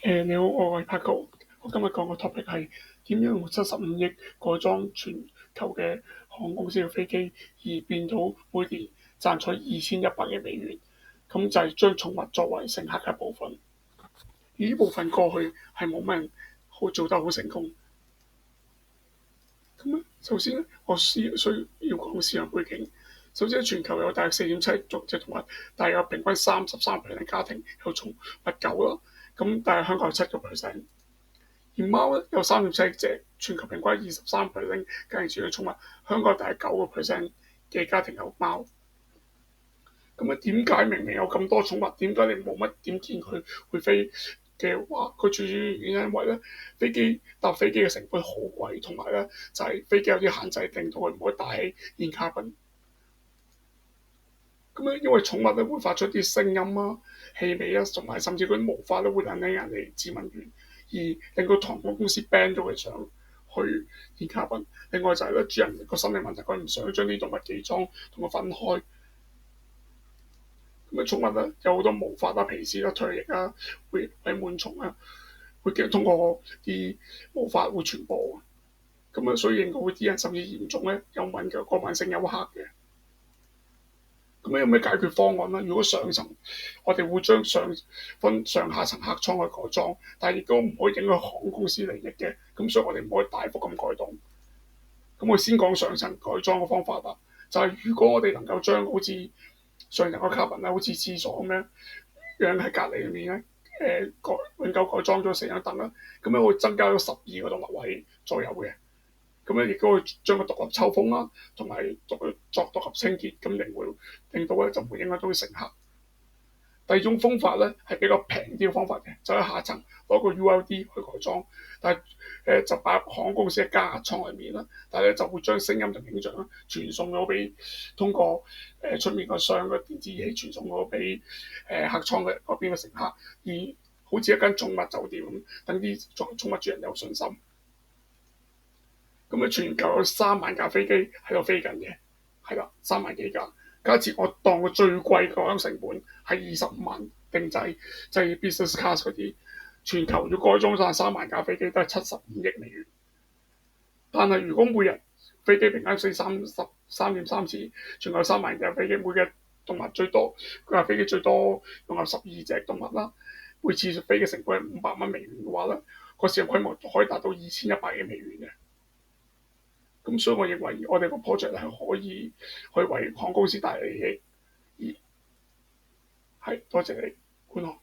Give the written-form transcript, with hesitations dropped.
你好，我係 Paco。我今日講個 topic 係點樣用75億改裝全球嘅航空公司嘅飛機，而變到每年賺取2100億美元。咁就係將寵物作為乘客嘅部分。而呢部分過去係冇乜人做得好成功。咁咧，首先咧，我需要講市場背景。首先，全球有大約4.7億隻動物，但係有平均33%家庭有寵物狗啦。咁但係香港有7%。而貓咧有3.7億隻，全球平均23%家庭住嘅寵物，香港大約9%嘅家庭有貓。咁啊，點解明明有咁多寵物，點解你冇乜點見佢會飛嘅話？佢最主要原因因為咧，搭飛機嘅成本好貴，同埋咧就係飛機有啲限制，令到佢唔可以帶起煙卡賓。咁咧，因為寵物咧會發出啲聲音啊、氣味啊，同埋甚至嗰啲毛髮咧會引起人哋致敏源，而令到航空公司 ban 咗佢上去煙卡賓。另外就係咧，主人個心理問題，佢唔想將啲動物寄裝同佢分開。咁啊，寵物咧有好多毛髮啦、皮屑啦、唾液啊，會蟎蟲啊，會通過啲毛髮會傳播。咁啊，所以令到啲人甚至嚴重咧有過敏性休克嘅。咁有咩解決方案咧？如果上層我哋會將分上下層客艙去改裝，但係亦都唔可以影響航空公司利益嘅。咁所以我哋唔可以大幅咁改動。咁我先講上層改裝嘅方法啦。就係如果我哋能夠將好似上層個 cabin 咧，好似廁所咁樣喺隔離裏面咧，永久改裝咗4張凳啦，咁樣會增加咗12個獨立位左右嘅。咁咧亦都會將個獨立抽風啦，同埋作獨立清潔，咁令到咧就唔會影響到啲乘客。第二種方法咧係比較平啲嘅方法嘅，就喺下層攞個 ULD 去改裝，但係就擺入航空公司嘅加壓艙裏面啦。但係咧就會將聲音同影像啦傳送咗俾通過出面個箱嘅電子儀器傳送咗俾客艙嘅嗰邊嘅乘客，而好似一間寵物酒店咁，等啲寵物主人有信心。咁啊，全球有3萬架飛機喺度飛緊嘅，係啦，3萬幾架。假設我當個最貴嗰種成本係25萬定製，即係 business class 嗰啲，全球要改裝晒3萬架飛機都係75億美元。但係如果每日飛機平均飛3.3次，全球3萬架飛機，每日動物最多，佢架飛機最多用有12隻動物啦，每次飛嘅成本係500蚊美元嘅話咧，個市場規模可以達到2100億美元嘅。咁所以我認為我哋個 project 係可以去為航空公司帶嚟利益，而係多謝你觀看。